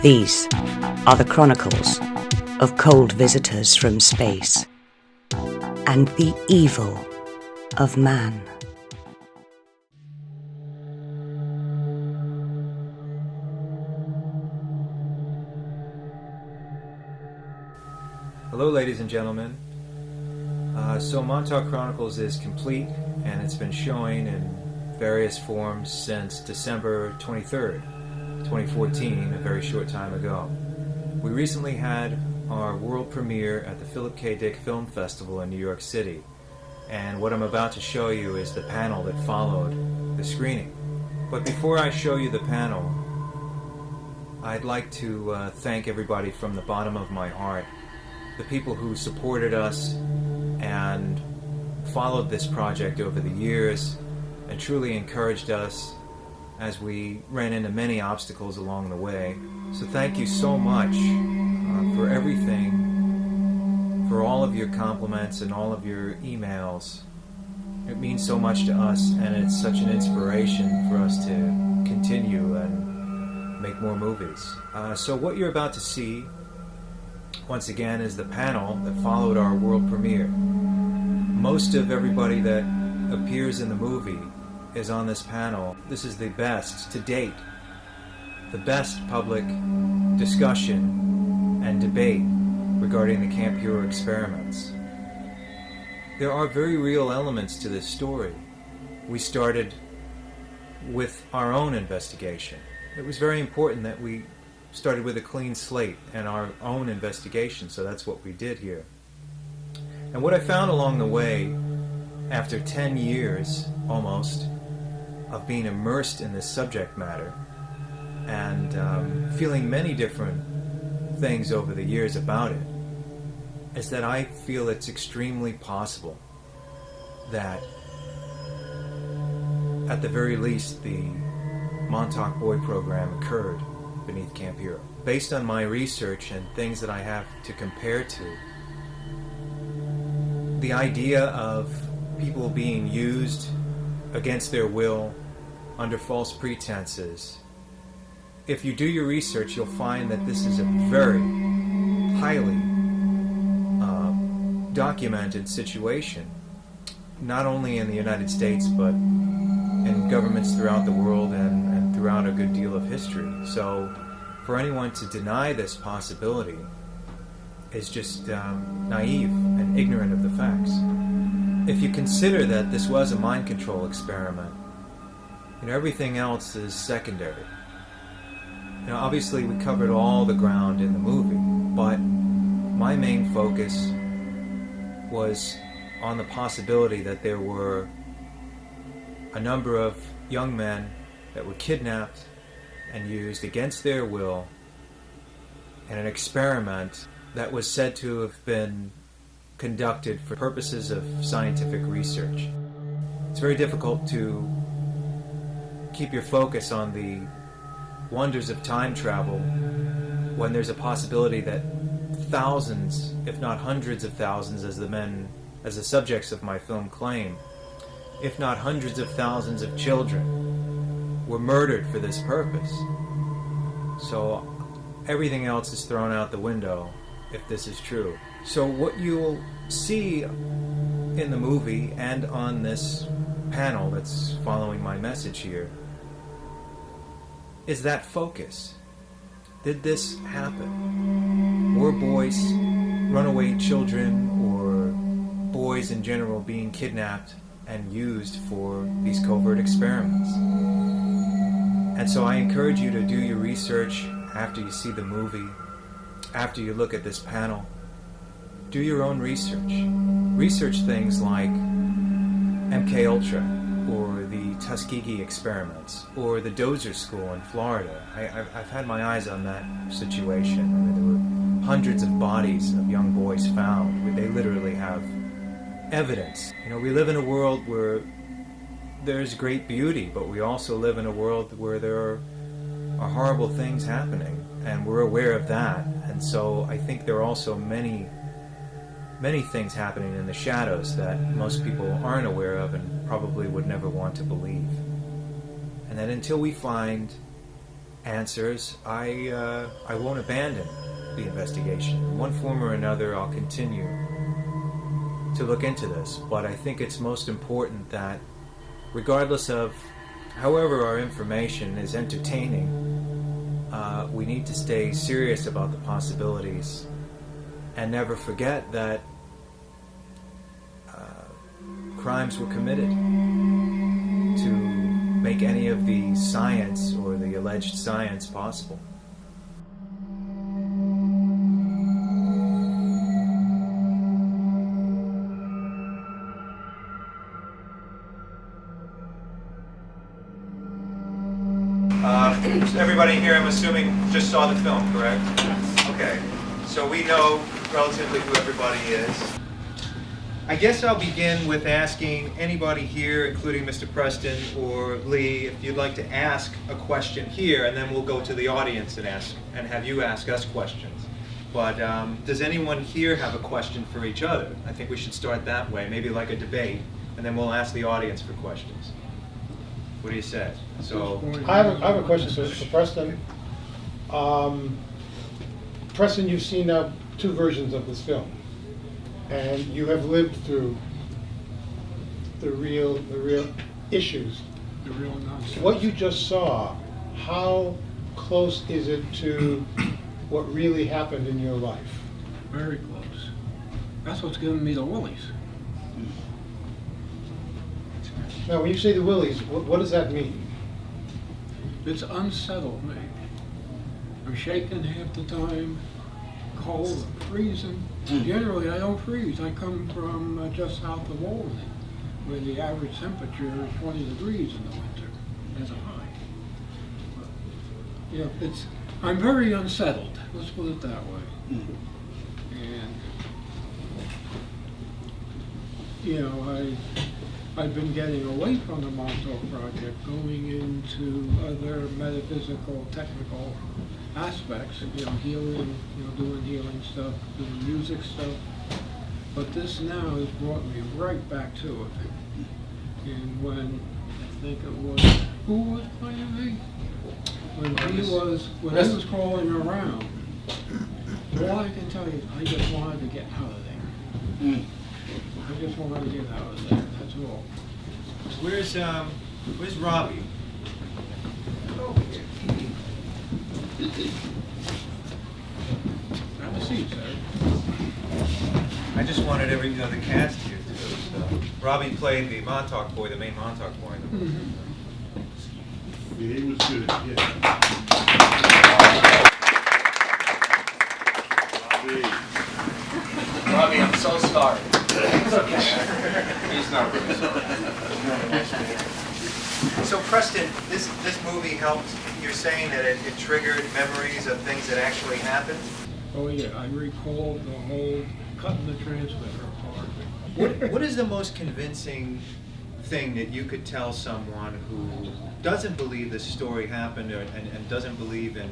These are the Chronicles of cold visitors from space and the evil of man. Hello, ladies and gentlemen. So Montauk Chronicles is complete, and it's been showing in various forms since December 23rd, 2014, a very short time ago. We recently had our world premiere at the Philip K. Dick Film Festival in New York City, and what I'm about to show you is the panel that followed the screening. But before I show you the panel, I'd like to thank everybody from the bottom of my heart, the people who supported us and followed this project over the years and truly encouraged us as we ran into many obstacles along the way. So thank you so much for everything, for all of your compliments and all of your emails. It means so much to us, and it's such an inspiration for us to continue and make more movies. So what you're about to see, once again, is the panel that followed our world premiere. Most of everybody that appears in the movie is on this panel. This is the best to date, the best public discussion and debate regarding the Camp Hero experiments. There are very real elements to this story. We started with our own investigation. It was very important that we started with a clean slate and our own investigation, so that's what we did here. And what I found along the way, after 10 years almost of being immersed in this subject matter and feeling many different things over the years about it, is that I feel it's extremely possible that at the very least the Montauk Boy program occurred beneath Camp Hero. Based on my research and things that I have to compare to, the idea of people being used against their will under false pretenses, if you do your research, you'll find that this is a very highly documented situation, not only in the United States but in governments throughout the world and throughout a good deal of history. So for anyone to deny this possibility is just naive and ignorant of the facts. If you consider that this was a mind control experiment, everything else is secondary. Obviously we covered all the ground in the movie, but my main focus was on the possibility that there were a number of young men that were kidnapped and used against their will in an experiment that was said to have been conducted for purposes of scientific research. It's very difficult to keep your focus on the wonders of time travel when there's a possibility that thousands, if not hundreds of thousands, as the subjects of my film claim, if not hundreds of thousands of children were murdered for this purpose. So everything else is thrown out the window if this is true. So what you'll see in the movie and on this panel that's following my message here is that focus. Did this happen? Were boys, runaway children, or boys in general being kidnapped and used for these covert experiments? And so I encourage you to do your research after you see the movie, after you look at this panel, do your own research. Research things like MKUltra, or the Tuskegee experiments, or the Dozer School in Florida. I've had my eyes on that situation. I mean, there were hundreds of bodies of young boys found where they literally have evidence. You know, we live in a world where there's great beauty, but we also live in a world where there are horrible things happening, and we're aware of that. And so I think there are also many things happening in the shadows that most people aren't aware of and probably would never want to believe. And that until we find answers, I won't abandon the investigation. In one form or another, I'll continue to look into this. But I think it's most important that, regardless of however our information is entertaining, we need to stay serious about the possibilities and never forget that crimes were committed to make any of the science or the alleged science possible. Everybody here, I'm assuming, just saw the film, correct? Yes. Okay. So we know relatively who everybody is. I guess I'll begin with asking anybody here, including Mr. Preston or Lee, if you'd like to ask a question here, and then we'll go to the audience and have you ask us questions. But does anyone here have a question for each other? I think we should start that way, maybe like a debate, and then we'll ask the audience for questions. What do you say? So I have a question for Preston. Preston, you've seen now 2 versions of this film, and you have lived through the real issues. The real nonsense. What you just saw, how close is it to what really happened in your life? Very close. That's what's giving me the willies. Now, when you say the willies, what does that mean? It's unsettled me. I'm shaking half the time, cold, freezing. Generally, I don't freeze. I come from just south of Albany, where the average temperature is 20 degrees in the winter as a high. But, yeah, I'm very unsettled. Let's put it that way. And you know, I've been getting away from the Montauk Project, going into other metaphysical, technical aspects, healing, doing healing stuff, doing music stuff. But this now has brought me right back to it. And when, I think it was, who was playing me? When he was crawling around, all I can tell you is I just wanted to get out of there. I just wanted to get out of there, that's all. Where's Robbie? Over here. Have a seat, sir. I just wanted the cast here too. So. Robbie played the Montauk boy, the main Montauk boy. Yeah, he was good, yeah. Robbie, I'm so sorry. It's okay. He's not really sorry. So Preston, this movie helped. You're saying that it triggered memories of things that actually happened? Oh yeah, I recalled the whole cutting the transmitter apart. What is the most convincing thing that you could tell someone who doesn't believe this story happened and doesn't believe in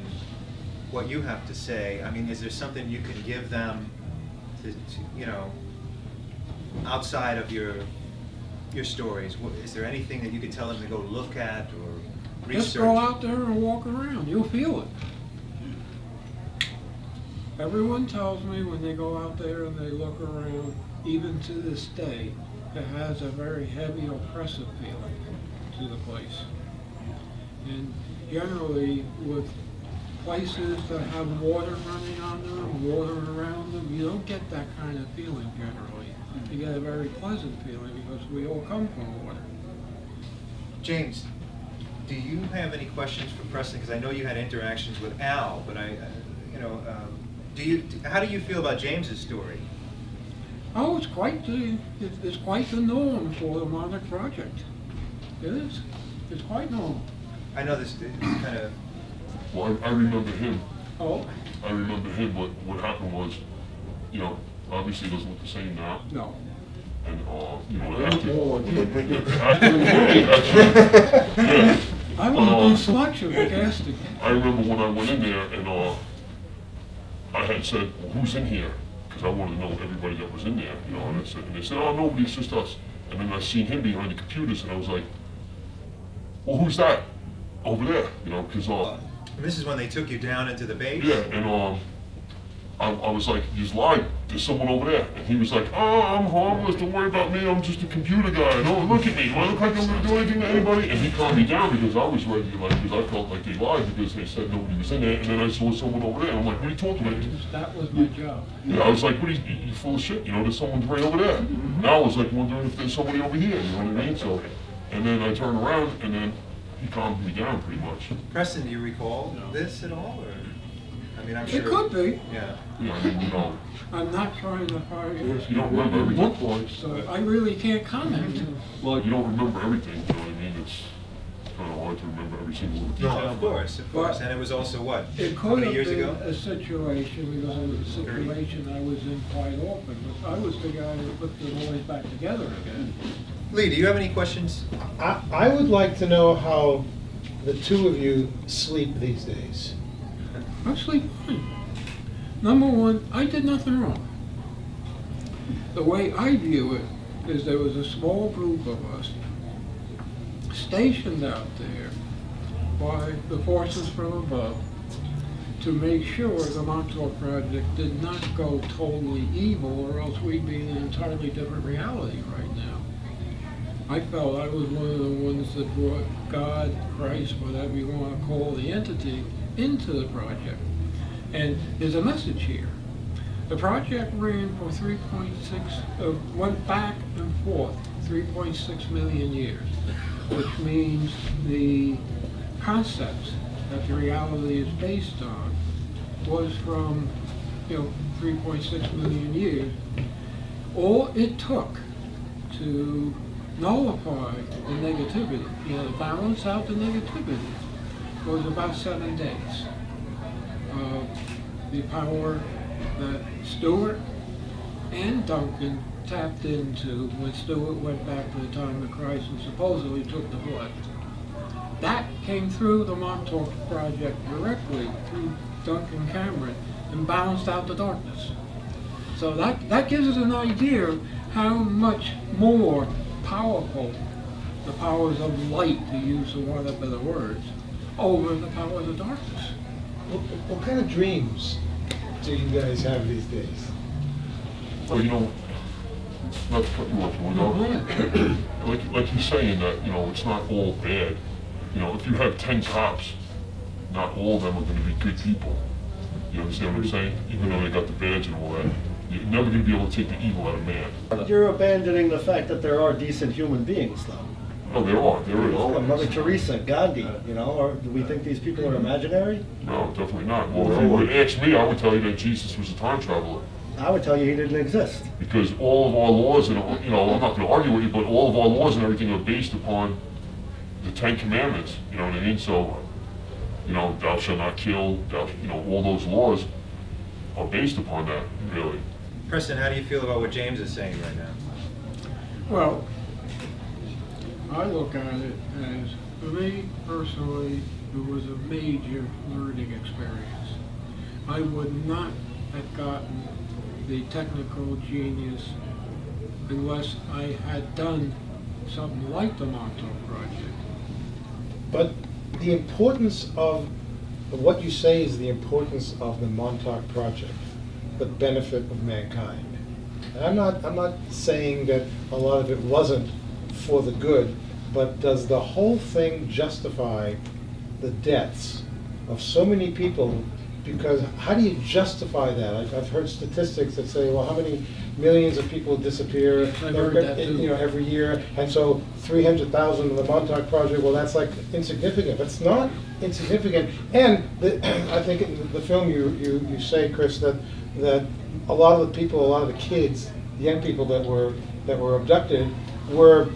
what you have to say? I mean, is there something you can give them to outside of your stories? Is there anything that you could tell them to go look at or research? Just go out there and walk around. You'll feel it. Everyone tells me when they go out there and they look around, even to this day, it has a very heavy, oppressive feeling to the place. And generally, with places that have water running on them, water around them, you don't get that kind of feeling generally. You get a very pleasant feeling because we all come from water. James, do you have any questions for Preston? Because I know you had interactions with Al, but How do you feel about James's story? Oh, it's quite the norm for the Montauk Project. It is. It's quite normal. I know this is kind of... Well, I remember him. Oh? I remember him, but what happened was, you know, obviously it doesn't look the same now. No. And, you know, yeah. I want to slouch of the casting. I remember when I went in there and I had said, well, who's in here? Because I wanted to know everybody that was in there, you know, and they said, oh, nobody, it's just us. And then I seen him behind the computers and I was like, well, who's that over there? You know, because this is when they took you down into the base? yeah, and I was like, you lied, there's someone over there. And he was like, oh, I'm harmless, don't worry about me, I'm just a computer guy. No, look at me, do I look like I'm gonna do anything to anybody? And he calmed me down because I was ready to because I felt like they lied because they said nobody was in there. And then I saw someone over there, and I'm like, what are you talking about? That was my job. Yeah, I was like, what are you full of shit, you know, there's someone right over there. Now I was like wondering if there's somebody over here, you know what I mean? So, and then I turned around, and then he calmed me down pretty much. Preston, do you recall this at all? Or? I mean, I'm sure... It could be. Yeah. Yeah, I mean, you know. I'm not trying to hire you. You don't remember everything. So I really can't comment. Well, you don't remember everything, you know what I mean? It's kind of hard to remember every single little detail. No, of course. But And it was also what? It How could many have years been ago? a situation, because it was a situation I was in quite often, but I was the guy that put the boys back together again. Lee, do you have any questions? I would like to know how the two of you sleep these days. I sleep fine. Number one, I did nothing wrong. The way I view it is there was a small group of us stationed out there by the forces from above to make sure the Montauk Project did not go totally evil, or else we'd be in an entirely different reality right now. I felt I was one of the ones that brought God, Christ, whatever you want to call the entity, into the project. And there's a message here. The project ran for 3.6, went back and forth 3.6 million years, which means the concepts that the reality is based on was from, 3.6 million years. All it took to nullify the negativity, balance out the negativity, was about 7 days. The power that Stewart and Duncan tapped into when Stewart went back to the time of Christ and supposedly took the blood. That came through the Montauk Project directly through Duncan Cameron and balanced out the darkness. So that gives us an idea of how much more powerful the powers of light, to use one of the better words, over the powers of darkness. What kind of dreams do you guys have these days? Well, not to cut you off, like you're saying that, it's not all bad. If you have 10 cops, not all of them are going to be good people. You understand what I'm saying? Even though they got the badge and all that. You're never going to be able to take the evil out of man. You're abandoning the fact that there are decent human beings, though. Oh, there is. Mother Teresa, Gandhi, or do we think these people are imaginary? No, definitely not. Well, if you would ask me, I would tell you that Jesus was a time traveler. I would tell you he didn't exist. Because all of our laws, and I'm not going to argue with you, but all of our laws and everything are based upon the 10 Commandments. You know what I mean? So, thou shalt not kill. All those laws are based upon that, really. Preston, how do you feel about what James is saying right now? Well, I look at it as, for me personally, it was a major learning experience. I would not have gotten the technical genius unless I had done something like the Montauk Project. But the importance of what you say is the importance of the Montauk Project, the benefit of mankind. And I'm not saying that a lot of it wasn't for the good, but does the whole thing justify the deaths of so many people because how do you justify that? I've heard statistics that say, well, how many millions of people disappear I've heard that too. every year, and so 300,000 in the Montauk Project, well, that's like insignificant. But it's not insignificant. And I think in the film you say, Chris, that a lot of the people, a lot of the kids, young people that were abducted were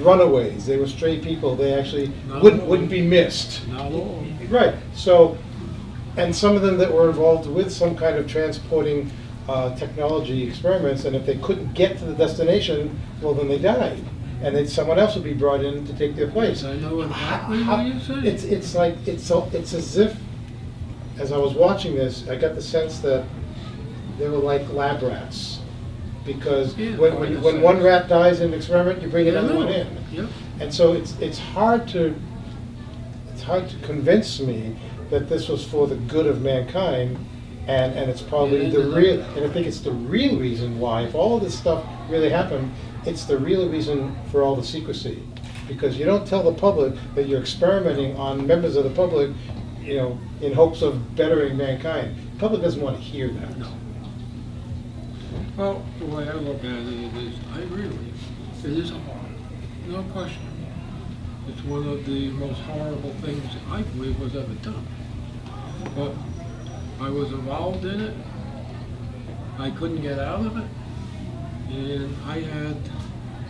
runaways. They were stray people. They actually wouldn't be missed. Not all. Right. So, and some of them that were involved with some kind of transporting technology experiments, and if they couldn't get to the destination, well, then they died, and then someone else would be brought in to take their place. I know exactly what you're saying. It's as if, as I was watching this, I got the sense that they were like lab rats, because when one rat dies in an experiment, you bring another one in. Yep. And so it's hard to convince me that this was for the good of mankind, and it's probably and I think it's the real reason why, if all of this stuff really happened, it's the real reason for all the secrecy, because you don't tell the public that you're experimenting on members of the public, in hopes of bettering mankind. The public doesn't want to hear that. No. Well, the way I look at it is, I agree with you. It is horrible, no question. It's one of the most horrible things I believe was ever done. But I was involved in it. I couldn't get out of it, and I had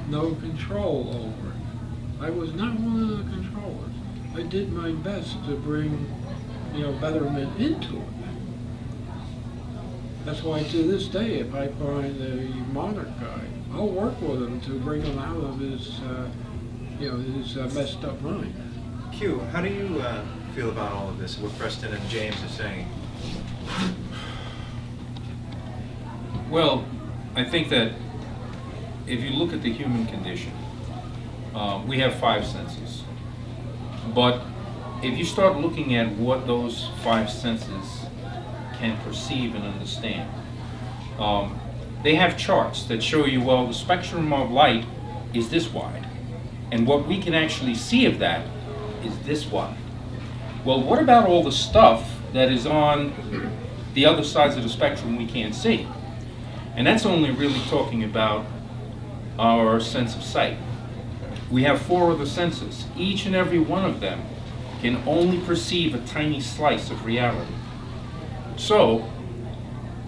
no control over it. I was not one of the controllers. I did my best to bring, betterment into it. That's why to this day, if I find a Monarch guy, I'll work with him to bring him out of his, his messed up mind. Q, how do you feel about all of this, what Preston and James are saying? Well, I think that if you look at the human condition, we have 5 senses. But if you start looking at what those 5 senses can perceive and understand, they have charts that show you, well, the spectrum of light is this wide, and what we can actually see of that is this wide. Well, what about all the stuff that is on the other sides of the spectrum we can't see? And that's only really talking about our sense of sight. We have 4 other senses. Each and every one of them can only perceive a tiny slice of reality. So,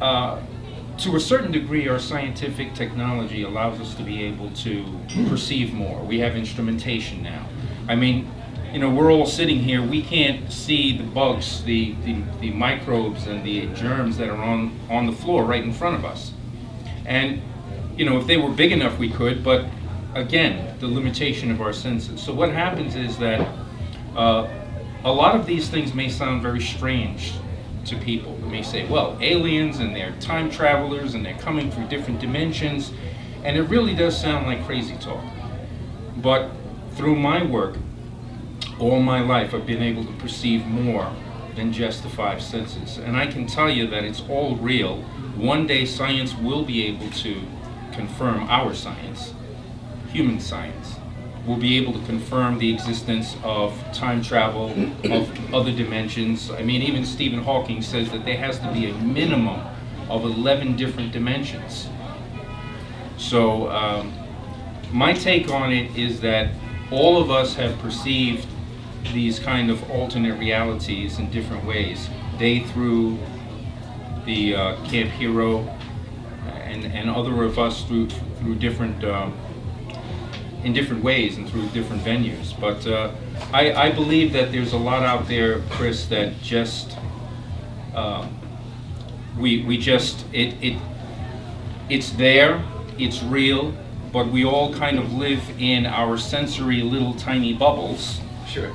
to a certain degree, our scientific technology allows us to be able to perceive more. We have instrumentation now. I mean, we're all sitting here, we can't see the bugs, the microbes and the germs that are on the floor right in front of us. And, if they were big enough, we could, but again, the limitation of our senses. So what happens is that a lot of these things may sound very strange to people. They may say, well, aliens and they're time travelers and they're coming through different dimensions, and it really does sound like crazy talk. But through my work, all my life, I've been able to perceive more than just the 5 senses. And I can tell you that it's all real. One day science will be able to confirm our science, human science. We'll be able to confirm the existence of time travel, of other dimensions. I mean, even Stephen Hawking says that there has to be a minimum of 11 different dimensions. So my take on it is that all of us have perceived these kind of alternate realities in different ways. They through the Camp Hero, and other of us through different in different ways and through different venues. But I believe that there's a lot out there, Chris, that just it's there, it's real, but we all kind of live in our sensory little tiny bubbles. Sure.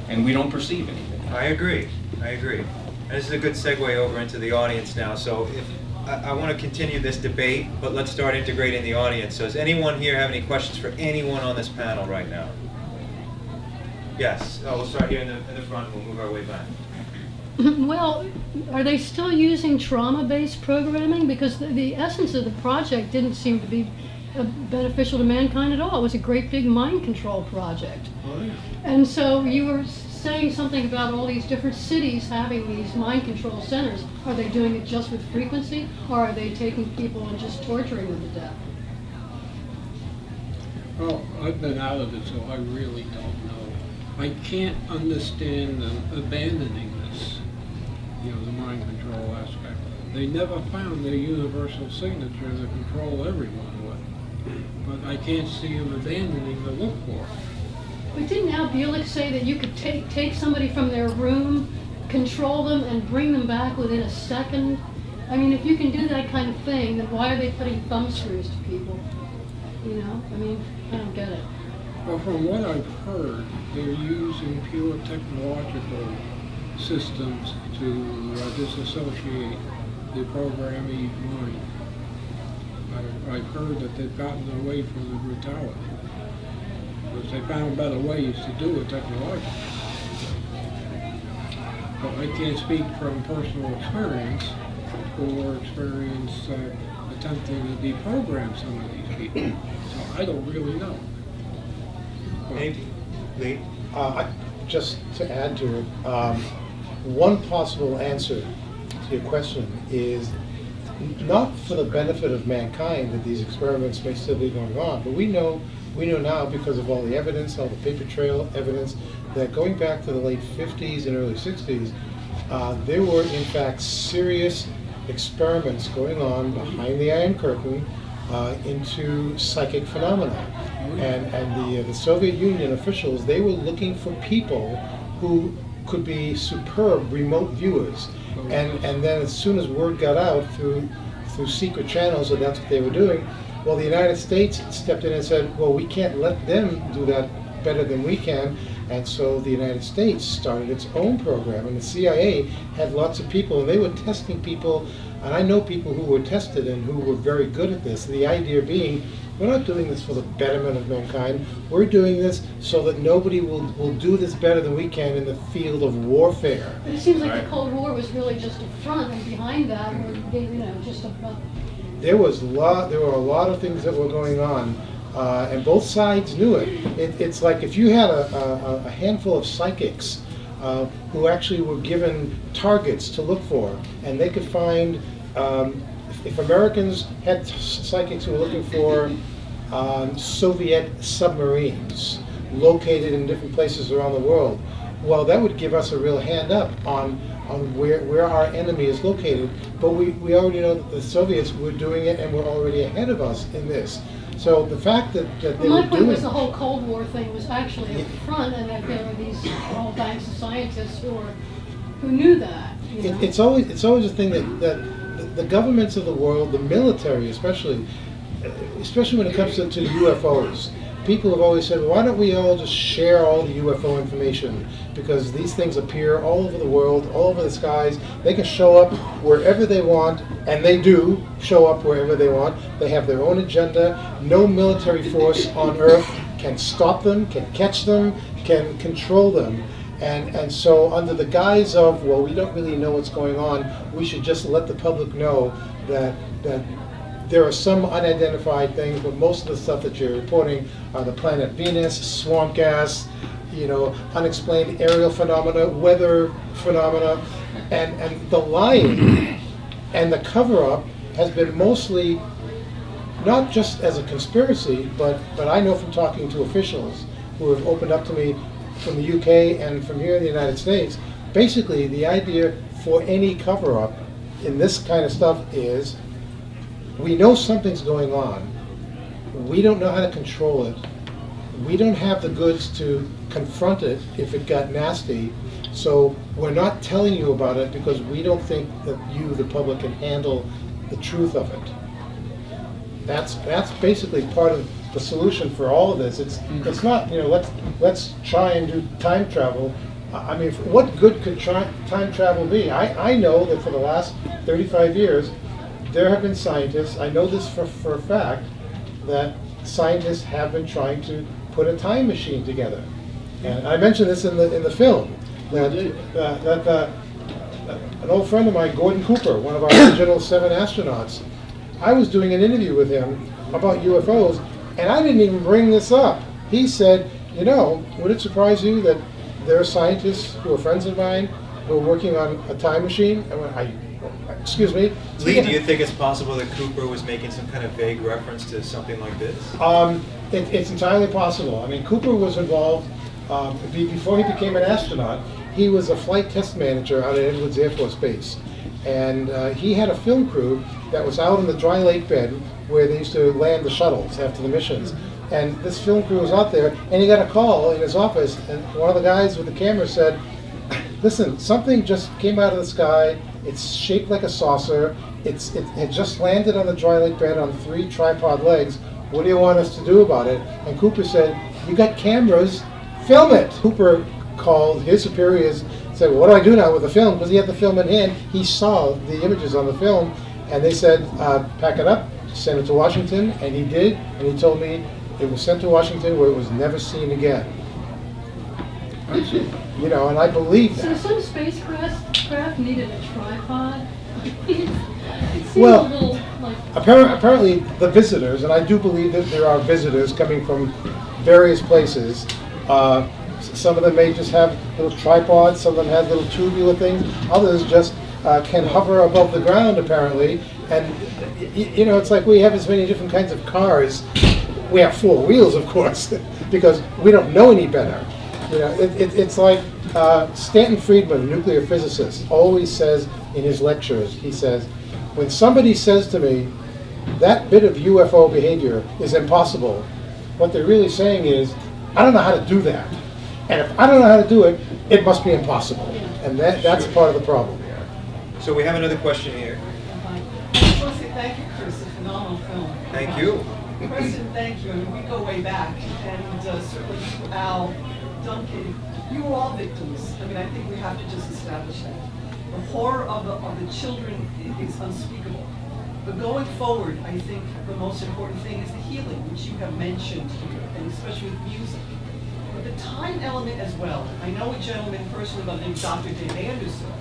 And we don't perceive anything. I agree. And this is a good segue over into the audience now. So if I want to continue this debate, but let's start integrating the audience. So does anyone here have any questions for anyone on this panel right now? Yes. We'll start here in the front. We'll move our way back. Well, are they still using trauma-based programming? Because the essence of the project didn't seem to be beneficial to mankind at all. It was a great big mind control project. Oh, yeah. And so you were saying something about all these different cities having these mind control centers. Are they doing it just with frequency, or are they taking people and just torturing them to death? Well, I've been out of it, so I really don't know. I can't understand them abandoning this, the mind control aspect. They never found their universal signature to control everyone with. But I can't see them abandoning the look for it. But didn't Al Bulick say that you could take somebody from their room, control them, and bring them back within a second? I mean, if you can do that kind of thing, then why are they putting thumb screws to people? I don't get it. Well, from what I've heard, they're using pure technological systems to disassociate the programming mind. I've heard that they've gotten away from the brutality because they found better ways to do it technologically. But I can't speak from personal experience or experience attempting to deprogram some of these people. So I don't really know. Maybe. Lee? Just to add to it, one possible answer to your question is not for the benefit of mankind that these experiments may still be going on, but we know now because of all the evidence, all the paper trail evidence, that going back to the late 50s and early 60s, there were in fact serious experiments going on behind the Iron Curtain into psychic phenomena. And the Soviet Union officials, they were looking for people who could be superb remote viewers. And then as soon as word got out through secret channels that that's what they were doing, well, the United States stepped in and said, well, we can't let them do that better than we can. And so the United States started its own program, and the CIA had lots of people, and they were testing people, and I know people who were tested and who were very good at this. The idea being, we're not doing this for the betterment of mankind, we're doing this so that nobody will do this better than we can in the field of warfare. But it seems like the Cold War was really just a front, and behind that were, just a... There were a lot of things that were going on. And both sides knew it. It's like if you had a handful of psychics who actually were given targets to look for, and they could find, if Americans had psychics who were looking for Soviet submarines located in different places around the world, well, that would give us a real hand up on where our enemy is located. But we already know that the Soviets were doing it and were already ahead of us in this. So the fact that they were doing... My point was the whole Cold War thing was actually up front, and that there were these whole banks of scientists who knew that. It's always a thing that the governments of the world, the military especially when it comes to UFOs, people have always said, well, why don't we all just share all the UFO information? Because these things appear all over the world, all over the skies. They can show up wherever they want, and they do show up wherever they want. They have their own agenda. No military force on Earth can stop them, can catch them, can control them. And so under the guise of, well, we don't really know what's going on, we should just let the public know that there are some unidentified things, but most of the stuff that you're reporting are the planet Venus, swamp gas, unexplained aerial phenomena, weather phenomena, and the lying and the cover-up has been mostly not just as a conspiracy, but I know from talking to officials who have opened up to me from the UK and from here in the United States, basically the idea for any cover-up in this kind of stuff is, we know something's going on. We don't know how to control it. We don't have the goods to confront it if it got nasty. So we're not telling you about it because we don't think that you, the public, can handle the truth of it. That's basically part of the solution for all of this. It's not, let's try and do time travel. I mean, what good could time travel be? I know that for the last 35 years, there have been scientists, I know this for a fact, that scientists have been trying to put a time machine together. And I mentioned this in the film, that an old friend of mine, Gordon Cooper, one of our original 7 astronauts, I was doing an interview with him about UFOs, and I didn't even bring this up. He said, would it surprise you that there are scientists who are friends of mine who are working on a time machine. Excuse me. Lee, do you think it's possible that Cooper was making some kind of vague reference to something like this? It's entirely possible. I mean, Cooper was involved, before he became an astronaut, he was a flight test manager out at Edwards Air Force Base. And he had a film crew that was out in the dry lake bed where they used to land the shuttles after the missions. And this film crew was out there, and he got a call in his office, and one of the guys with the camera said, listen, something just came out of the sky, it's shaped like a saucer, it had just landed on the dry lake bed on 3 tripod legs, what do you want us to do about it? And Cooper said, you got cameras, film it! Cooper called his superiors, said, well, what do I do now with the film? Because he had the film in hand, he saw the images on the film, and they said, pack it up, send it to Washington, and he did, and he told me it was sent to Washington where it was never seen again. You know, and I believe that. So some spacecraft needed a tripod. It seems Well, a little like... Apparently the visitors, and I do believe that there are visitors coming from various places, some of them may just have little tripods, some of them have little tubular things, others just can hover above the ground apparently, and you know, it's like we have as many different kinds of cars. We have 4 wheels, of course, because we don't know any better. You know, it's like Stanton Friedman, a nuclear physicist, always says in his lectures, he says, when somebody says to me, that bit of UFO behavior is impossible, what they're really saying is, I don't know how to do that. And if I don't know how to do it, it must be impossible. And that's part of the problem. So we have another question here. I want to say thank you, Chris. A phenomenal film. Thank you. Preston, thank you. I mean, we go way back, and certainly you, Al, Duncan, you were all victims. I mean, I think we have to just establish that. The horror of the children is unspeakable. But going forward, I think the most important thing is the healing, which you have mentioned here, and especially with music. But the time element as well. I know a gentleman personally by the name of Dr. Dave Anderson,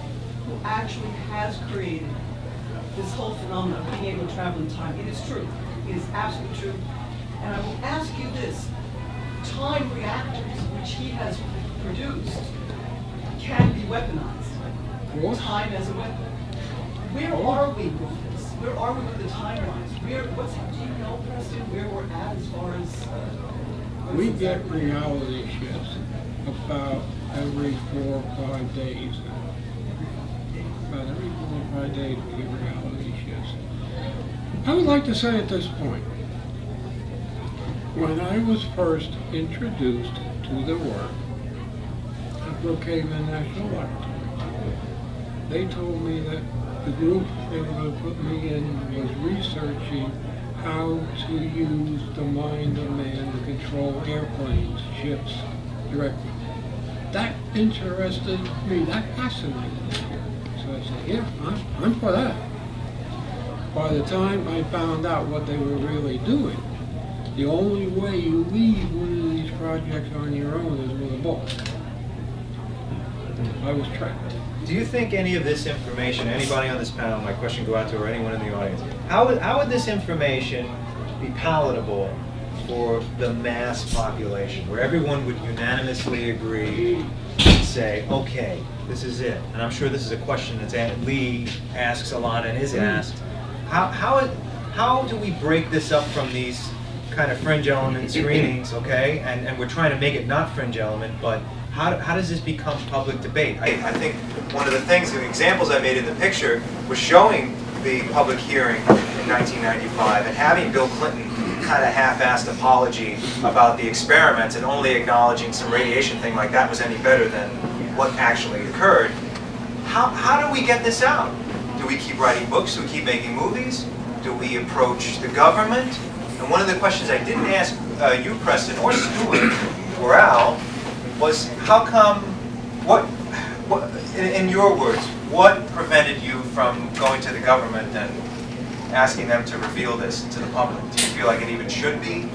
who actually has created this whole phenomenon of being able to travel in time. It is true. It is absolutely true. And I will ask you this. Time reactors, which he has produced, can be weaponized. What? Time as a weapon. Where are we with this? Where are we with the timelines? Do you know, Preston, where we're at as far as... We get reality shifts about every 4 or 5 days now. About every 4 or 5 days we get reality shifts. I would like to say at this point, when I was first introduced to the work at Brookhaven National Laboratory, they told me that the group they were going to put me in was researching how to use the mind of man to control airplanes, ships, directly. That interested me, that fascinated me. So I said, yeah, I'm for that. By the time I found out what they were really doing, the only way you leave one of these projects on your own is with a book. I was trapped. Do you think any of this information, anybody on this panel, my question go out to, or anyone in the audience, how would this information be palatable for the mass population, where everyone would unanimously agree and say, okay, this is it? And I'm sure this is a question that Lee asks a lot and is asked. How do we break this up from these kind of fringe element screenings, okay? And we're trying to make it not fringe element, but how does this become public debate? I think one of the things, the examples I made in the picture was showing the public hearing in 1995 and having Bill Clinton kind of half-assed apology about the experiments and only acknowledging some radiation thing like that was any better than what actually occurred. How do we get this out? Do we keep writing books? Do we keep making movies? Do we approach the government? And one of the questions I didn't ask you, Preston, or Stuart, or Al, was how come, what, in your words, what prevented you from going to the government and asking them to reveal this to the public? Do you feel like it even should be?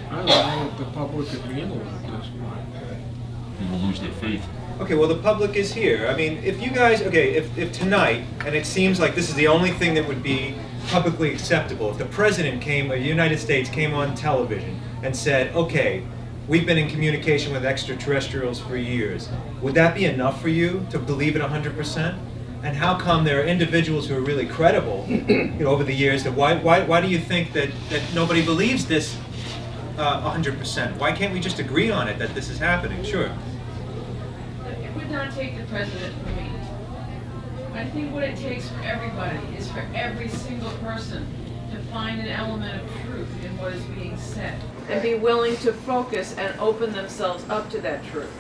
I don't know if the public could handle it at this point. People lose their faith. Okay, well the public is here. I mean, if you guys, okay, if tonight, and it seems like this is the only thing that would be publicly acceptable, if the president came, the United States came on television and said, okay, we've been in communication with extraterrestrials for years. Would that be enough for you to believe it 100%? And how come there are individuals who are really credible, over the years, that why do you think that nobody believes this 100%? Why can't we just agree on it that this is happening? Sure. It would not take the president from me. I think what it takes for everybody is for every single person to find an element of truth in what is being said and be willing to focus and open themselves up to that truth.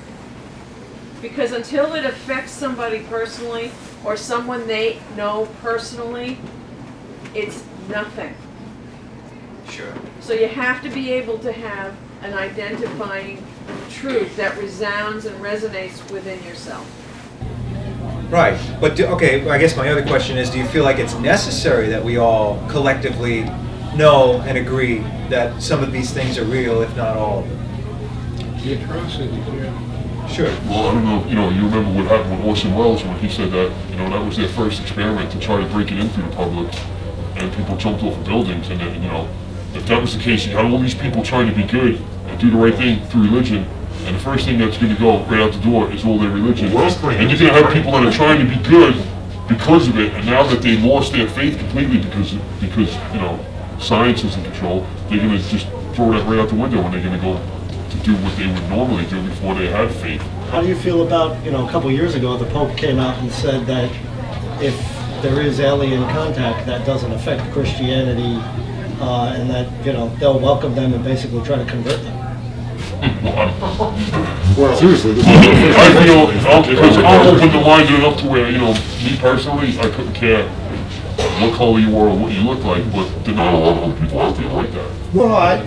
Because until it affects somebody personally or someone they know personally, it's nothing. Sure. So you have to be able to have an identifying truth that resounds and resonates within yourself. Right, but okay, I guess my other question is, do you feel like it's necessary that we all collectively know and agree that some of these things are real, if not all of them? The atrocities, yeah. Sure. Well, I don't know, you remember what happened with Orson Welles when he said that, that was their first experiment to try to break it into the public, and people jumped off of buildings, and then, if that was the case, you had all these people trying to be good and do the right thing through religion, and the first thing that's going to go right out the door is all their religion. And you're going to have people that are trying to be good because of it, and now that they lost their faith completely because science is in control, they're going to just throw that right out the window, and they're going to go to do what they would normally do before they had faith. How do you feel about, a couple years ago, the Pope came out and said that if there is alien contact, that doesn't affect Christianity, and that, they'll welcome them and basically try to convert them? Well, seriously, I feel, because I'm open-minded enough to where, me personally, I couldn't care what color you were or what you looked like, but there are not a lot of other people out there like that. Well, I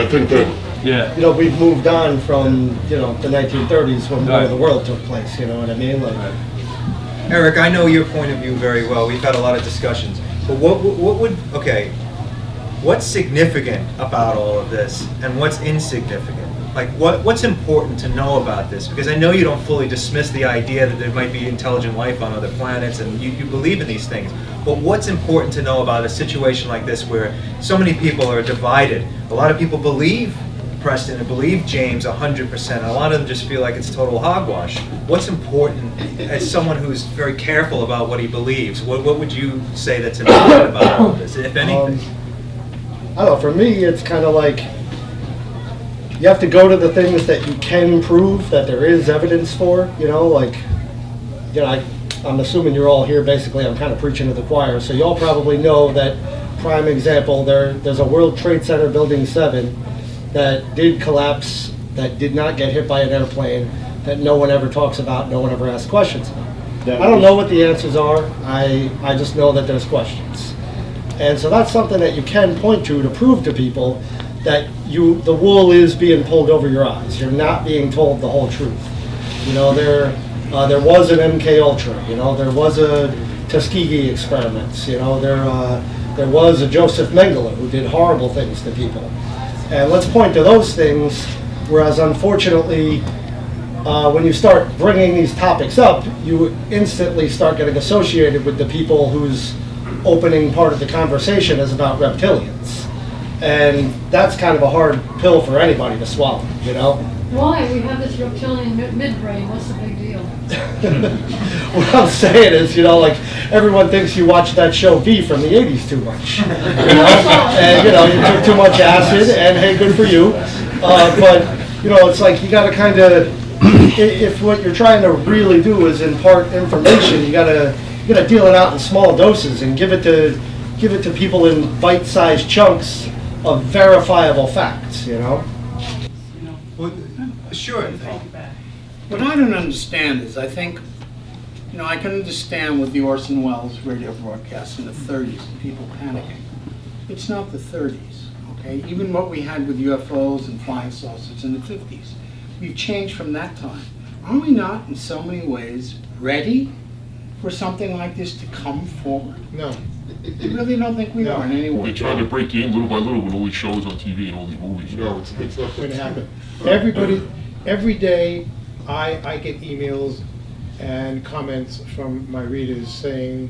think that, we've moved on from, the 1930s when War of the World took place, you know what I mean? Eric, I know your point of view very well. We've had a lot of discussions. But what's significant about all of this, and what's insignificant? Like, what's important to know about this? Because I know you don't fully dismiss the idea that there might be intelligent life on other planets, and you believe in these things. But what's important to know about a situation like this where so many people are divided? A lot of people believe Preston and believe James 100%. A lot of them just feel like it's total hogwash. What's important, as someone who's very careful about what he believes, what would you say that's important about all of this, if anything? I don't know, for me, it's kind of like, you have to go to the things that you can prove that there is evidence for, I'm assuming you're all here, basically, I'm kind of preaching to the choir, so you all probably know that, prime example, there's a World Trade Center Building 7 that did collapse, that did not get hit by an airplane, that no one ever talks about, no one ever asks questions about. I don't know what the answers are, I just know that there's questions. And so that's something that you can point to prove to people that the wool is being pulled over your eyes. You're not being told the whole truth. There was an MK Ultra. There was a Tuskegee experiments. There was a Joseph Mengele who did horrible things to people. And let's point to those things. Whereas unfortunately, when you start bringing these topics up, you instantly start getting associated with the people whose opening part of the conversation is about reptilians. And that's kind of a hard pill for anybody to swallow, Why? We have this reptilian midbrain. What's the big deal? What I'm saying is, everyone thinks you watched that show V from the 80s too much. And, you took too much acid, and hey, good for you. But, it's like you got to kind of, if what you're trying to really do is impart information, you got to deal it out in small doses and give it to people in bite-sized chunks of verifiable facts, Well, sure. What I don't understand is, I think, I can understand with the Orson Welles radio broadcast in the 30s and people panicking. It's not the 30s, okay? Even what we had with UFOs and flying saucers in the 50s. We've changed from that time. Are we not, in so many ways, ready for something like this to come forward? No. I really don't think we are in any way. They try to break in little by little with all these shows on TV and all these movies. No, it's not going to happen. Every day, I get emails and comments from my readers saying,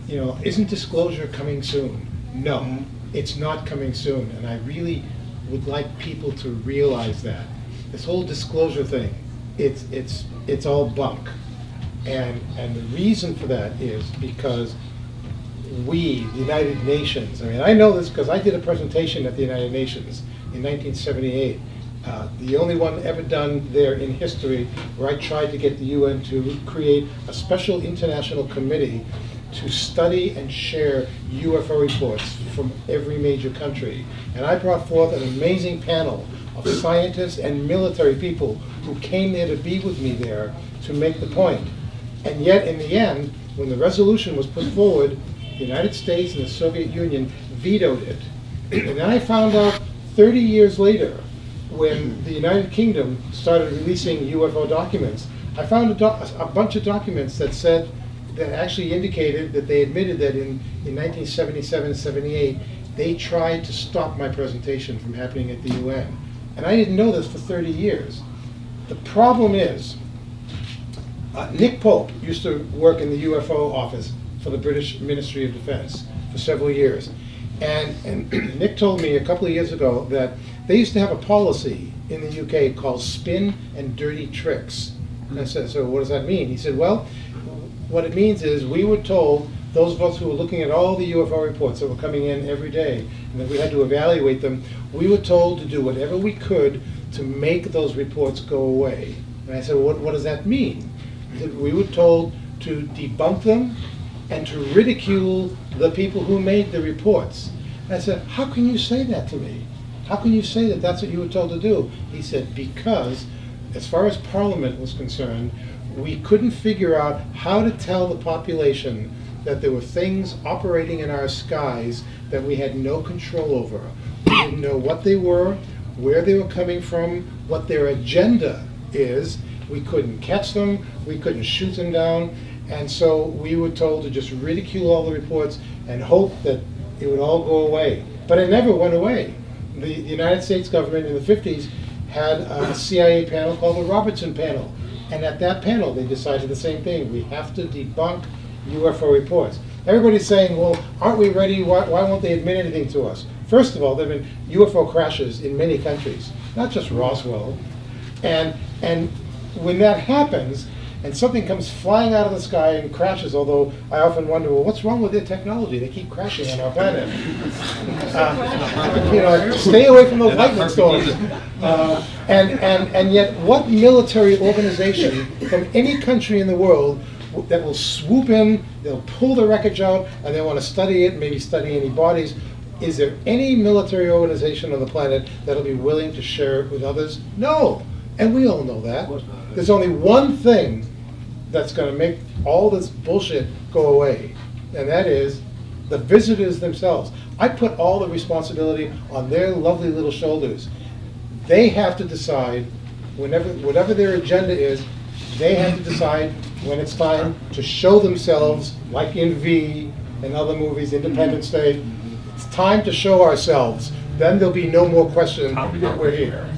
isn't disclosure coming soon? No, it's not coming soon. And I really would like people to realize that this whole disclosure thing, it's all bunk. And the reason for that is because we, the United Nations, I mean, I know this because I did a presentation at the United Nations in 1978. The only one ever done there in history, where I tried to get the UN to create a special international committee to study and share UFO reports from every major country. And I brought forth an amazing panel of scientists and military people who came there to be with me there to make the point. And yet, in the end, when the resolution was put forward, the United States and the Soviet Union vetoed it. And then I found out 30 years later, when the United Kingdom started releasing UFO documents, I found a bunch of documents that said, that actually indicated that they admitted that in 1977-78, they tried to stop my presentation from happening at the UN. And I didn't know this for 30 years. The problem is, Nick Pope used to work in the UFO office for the British Ministry of Defense for several years. And Nick told me a couple of years ago that they used to have a policy in the UK called spin and dirty tricks. And I said, so what does that mean? He said, well, what it means is we were told, those of us who were looking at all the UFO reports that were coming in every day, and that we had to evaluate them, we were told to do whatever we could to make those reports go away. And I said, well, what does that mean? He said, we were told to debunk them and to ridicule the people who made the reports. And I said, how can you say that to me? How can you say that that's what you were told to do? He said, because as far as Parliament was concerned, we couldn't figure out how to tell the population that there were things operating in our skies that we had no control over. We didn't know what they were, where they were coming from, what their agenda is. We couldn't catch them, we couldn't shoot them down, and so we were told to just ridicule all the reports and hope that it would all go away. But it never went away. The United States government in the 50s had a CIA panel called the Robertson Panel. And at that panel, they decided the same thing. We have to debunk UFO reports. Everybody's saying, well, aren't we ready? Why won't they admit anything to us? First of all, there have been UFO crashes in many countries, not just Roswell. And when that happens, and something comes flying out of the sky and crashes, although I often wonder, well, what's wrong with their technology? They keep crashing on our planet. Stay away from those lightning storms. And yet, what military organization from any country in the world that will swoop in, they'll pull the wreckage out, and they want to study it, maybe study any bodies? Is there any military organization on the planet that'll be willing to share it with others? No. And we all know that. There's only one thing that's going to make all this bullshit go away, and that is the visitors themselves. I put all the responsibility on their lovely little shoulders. They have to decide, whatever their agenda is, they have to decide when it's time to show themselves, like in V and other movies, Independence Day. It's time to show ourselves. Then there'll be no more question that we're here.